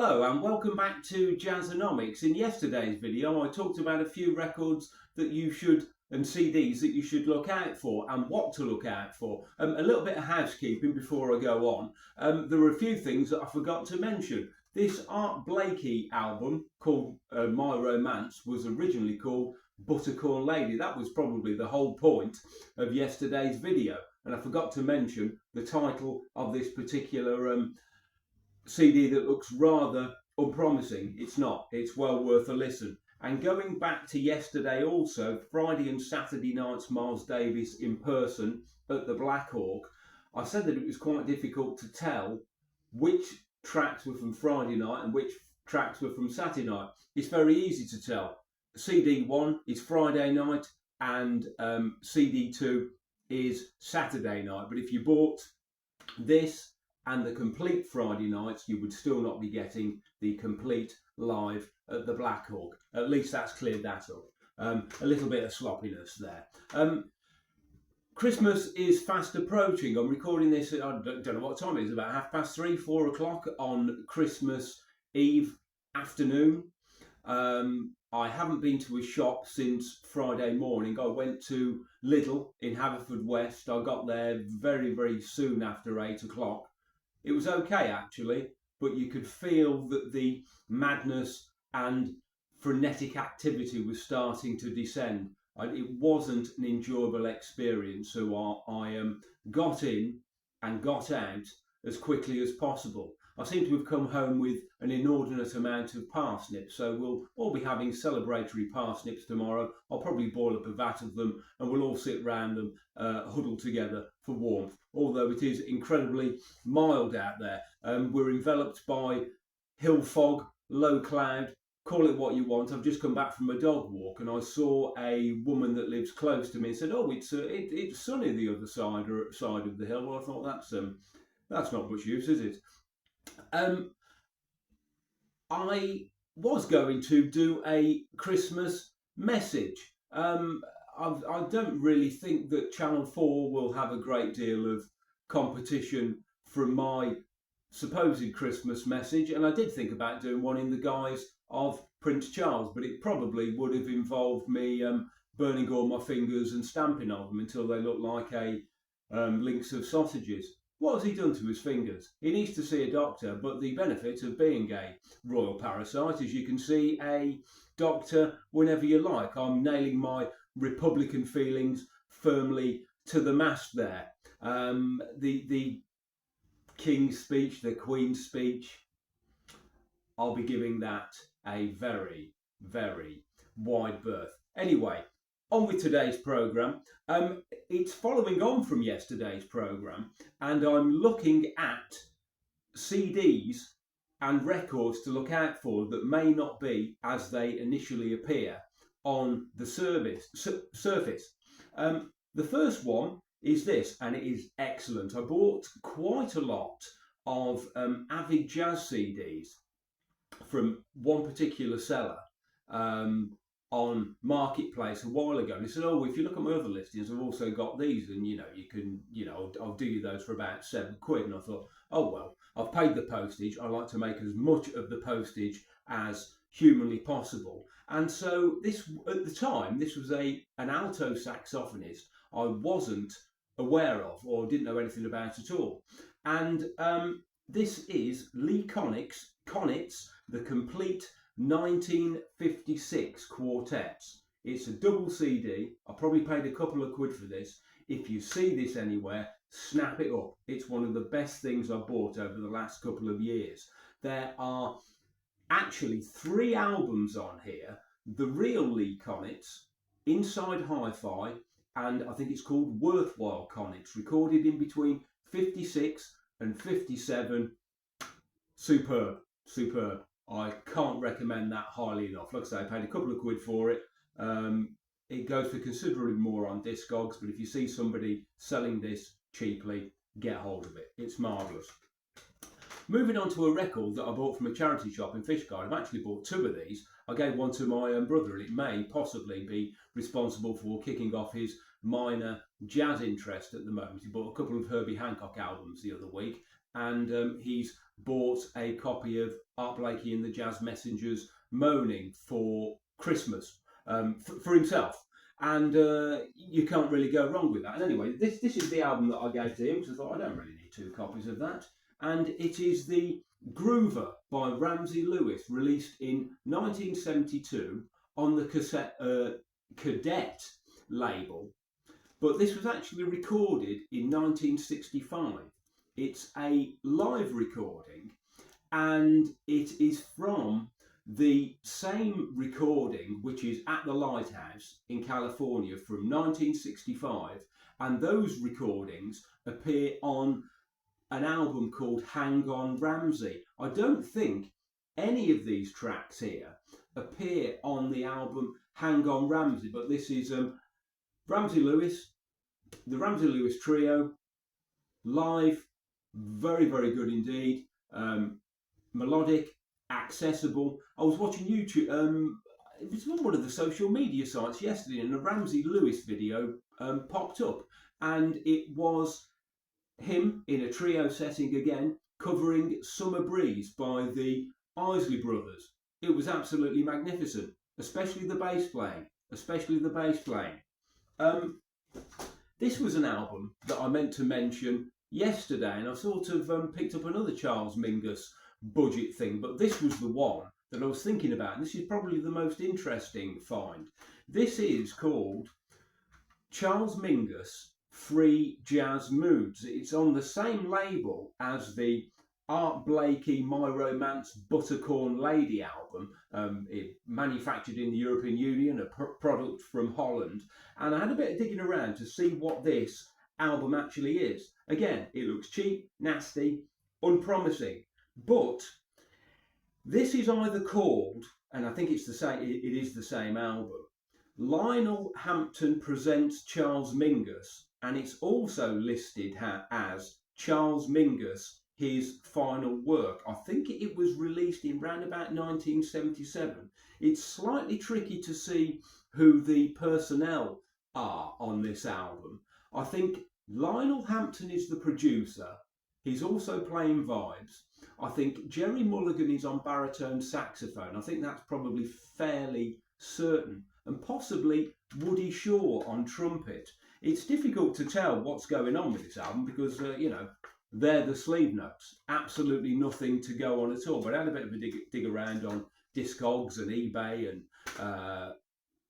Hello and welcome back to Jazzonomics. In yesterday's video I talked about a few records that you should and CDs that you should look out for and what to look out for. A little bit of housekeeping before I go on. There are a few things that I forgot to mention. This Art Blakey album called My Romance was originally called Buttercorn Lady. That was probably the whole point of yesterday's video, and I forgot to mention the title of this particular CD that looks rather unpromising. It's not. It's well worth a listen. And going back to yesterday also, Friday and Saturday nights Miles Davis in person at the Black Hawk, I said that it was quite difficult to tell which tracks were from Friday night and which tracks were from Saturday night. It's very easy to tell. CD 1 is Friday night and CD 2 is Saturday night. But if you bought this and the complete Friday nights, you would still not be getting the complete live at the Black Hawk. At least that's cleared that up. A little bit of sloppiness there. Christmas is fast approaching. I'm recording this, I don't know what time it is, about 3:30, 4 o'clock on Christmas Eve afternoon. I haven't been to a shop since Friday morning. I went to Lidl in Haverfordwest. I got there very, very soon after 8 o'clock. It was okay actually, but you could feel that the madness and frenetic activity was starting to descend. It wasn't an enjoyable experience, so I got in and got out as quickly as possible. I seem to have come home with an inordinate amount of parsnips, so we'll all be having celebratory parsnips tomorrow. I'll probably boil up a vat of them and we'll all sit round them huddled together for warmth, although it is incredibly mild out there. We're enveloped by hill fog, low cloud, call it what you want. I've just come back from a dog walk and I saw a woman that lives close to me and said, "Oh, it's sunny the other side of the hill." Well, I thought that's not much use, is it? I was going to do a Christmas message. I don't really think that Channel 4 will have a great deal of competition from my supposed Christmas message, and I did think about doing one in the guise of Prince Charles, but it probably would have involved me burning all my fingers and stamping on them until they look like a links of sausages. What has he done to his fingers? He needs to see a doctor, but the benefit of being a royal parasite is you can see a doctor whenever you like. I'm nailing my Republican feelings firmly to the mast there. The King's speech, the Queen's speech, I'll be giving that a very, very wide berth. Anyway, on with today's programme. It's following on from yesterday's programme, and I'm looking at CDs and records to look out for that may not be as they initially appear on the surface. The first one is this, and it is excellent. I bought quite a lot of Avid Jazz CDs from one particular seller on Marketplace a while ago, and he said, "Oh, if you look at my other listings, I've also got these, and I'll do you those for about £7." And I thought, oh well, I've paid the postage. I like to make as much of the postage as humanly possible. And so this, at the time, this was an alto saxophonist I wasn't aware of or didn't know anything about at all. And this is Lee Konitz, the complete 1956 Quartets. It's a double CD. I probably paid a couple of quid for this. If you see this anywhere, snap it up. It's one of the best things I've bought over the last couple of years. There are actually 3 albums on here. The real Lee Konitz, Inside Hi-Fi, and I think it's called Worthwhile Konitz, recorded in between 56 and 57. Superb, superb. I can't recommend that highly enough. Like I say, I paid a couple of quid for it. It goes for considerably more on Discogs, but if you see somebody selling this cheaply, get hold of it. It's marvellous. Moving on to a record that I bought from a charity shop in Fishguard. I've actually bought 2 of these. I gave one to my brother, and it may possibly be responsible for kicking off his minor jazz interest at the moment. He bought a couple of Herbie Hancock albums the other week, and he's bought a copy of Art Blakey and the Jazz Messengers Moaning for Christmas for himself. And you can't really go wrong with that. And anyway, this is the album that I gave to him, because I thought I don't really need 2 copies of that. And it is the Groover by Ramsey Lewis, released in 1972 on the Cadet label. But this was actually recorded in 1965. It's a live recording, and it is from the same recording, which is at the Lighthouse in California from 1965, and those recordings appear on an album called Hang On Ramsey. I don't think any of these tracks here appear on the album Hang On Ramsey, but this is Ramsey Lewis, the Ramsey Lewis Trio, live, very, very good indeed, melodic, accessible. I was watching YouTube, it was on one of the social media sites yesterday, and a Ramsey Lewis video popped up, and it was him in a trio setting again, covering Summer Breeze by the Isley Brothers. It was absolutely magnificent, especially the bass playing, This was an album that I meant to mention yesterday, and I sort of picked up another Charles Mingus budget thing, but this was the one that I was thinking about, and this is probably the most interesting find. This is called Charles Mingus Free Jazz Moods. It's on the same label as the Art Blakey My Romance Buttercorn Lady album, it manufactured in the European Union, a product from Holland, and I had a bit of digging around to see what this album actually is. Again, it looks cheap, nasty, unpromising, but this is either called, and I think it's the same, it is the same album, Lionel Hampton Presents Charles Mingus, and it's also listed as Charles Mingus, his final work. I think it was released in round about 1977. It's slightly tricky to see who the personnel are on this album. I think Lionel Hampton is the producer. He's also playing vibes. I think Jerry Mulligan is on baritone saxophone. I think that's probably fairly certain. And possibly Woody Shaw on trumpet. It's difficult to tell what's going on with this album because, you know, they're the sleeve notes. Absolutely nothing to go on at all. But I had a bit of a dig around on Discogs and eBay and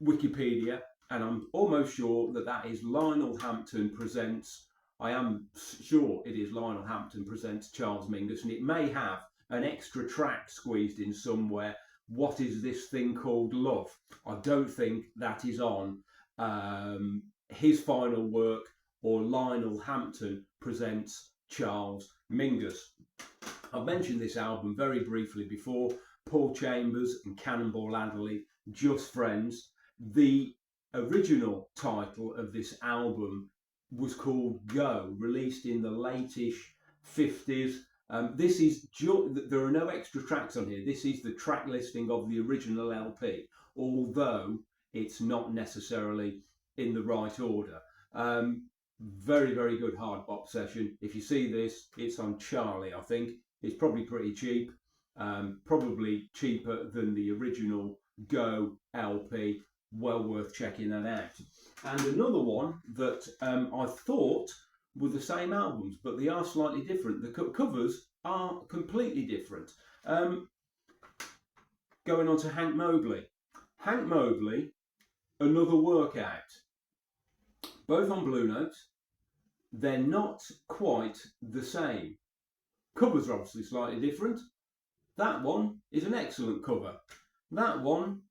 Wikipedia, and I'm almost sure that that is Lionel Hampton Presents. I am sure it is Lionel Hampton Presents Charles Mingus, and it may have an extra track squeezed in somewhere. What is this thing called Love? I don't think that is on his final work or Lionel Hampton Presents Charles Mingus. I've mentioned this album very briefly before. Paul Chambers and Cannonball Adderley, Just Friends. The original title of this album was called Go, released in the late-ish 50s. This is there are no extra tracks on here. This is the track listing of the original LP, although it's not necessarily in the right order. Very, very good hard bop session. If you see this, it's on Charlie, I think. It's probably pretty cheap, probably cheaper than the original Go LP. Well worth checking that out. And another one that I thought were the same albums, but they are slightly different. The covers are completely different. Going on to Hank Mobley. Hank Mobley, Another Workout. Both on Blue Note. They're not quite the same. Covers are obviously slightly different. That one is an excellent cover. That one,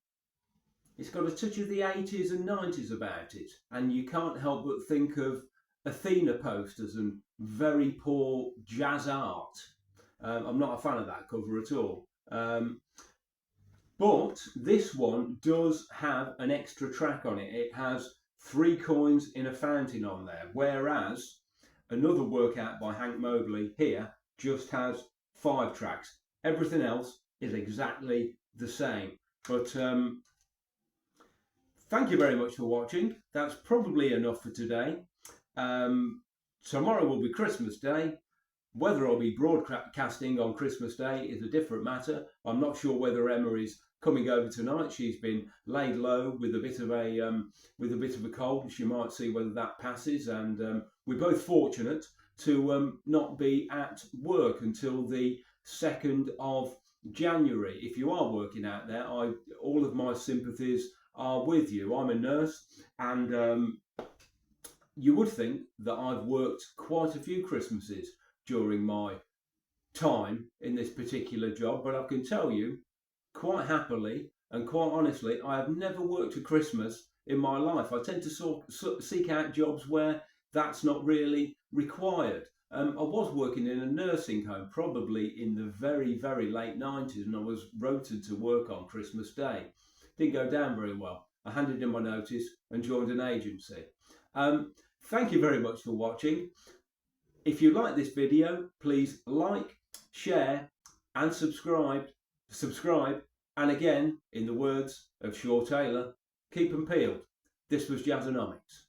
it's got a touch of the 80s and 90s about it, and you can't help but think of Athena posters and very poor jazz art. I'm not a fan of that cover at all. But this one does have an extra track on it. It has 3 coins in a fountain on there, whereas Another Workout by Hank Mobley here just has 5 tracks. Everything else is exactly the same. But thank you very much for watching. That's probably enough for today. Tomorrow will be Christmas Day. Whether I'll be broadcasting on Christmas Day is a different matter. I'm not sure whether Emma is coming over tonight. She's been laid low with a bit of a cold. She might see whether that passes, and we're both fortunate to not be at work until the 2nd of January. If you are working out there, all of my sympathies are with you. I'm a nurse, and you would think that I've worked quite a few Christmases during my time in this particular job, but I can tell you quite happily and quite honestly, I have never worked a Christmas in my life. I tend to seek out jobs where that's not really required. I was working in a nursing home, probably in the very, very late 90s, and I was rotated to work on Christmas Day. Didn't go down very well. I handed in my notice and joined an agency. Thank you very much for watching. If you like this video, please like, share and subscribe. And again, in the words of Shaw Taylor, keep 'em peeled. This was Jazzonomics.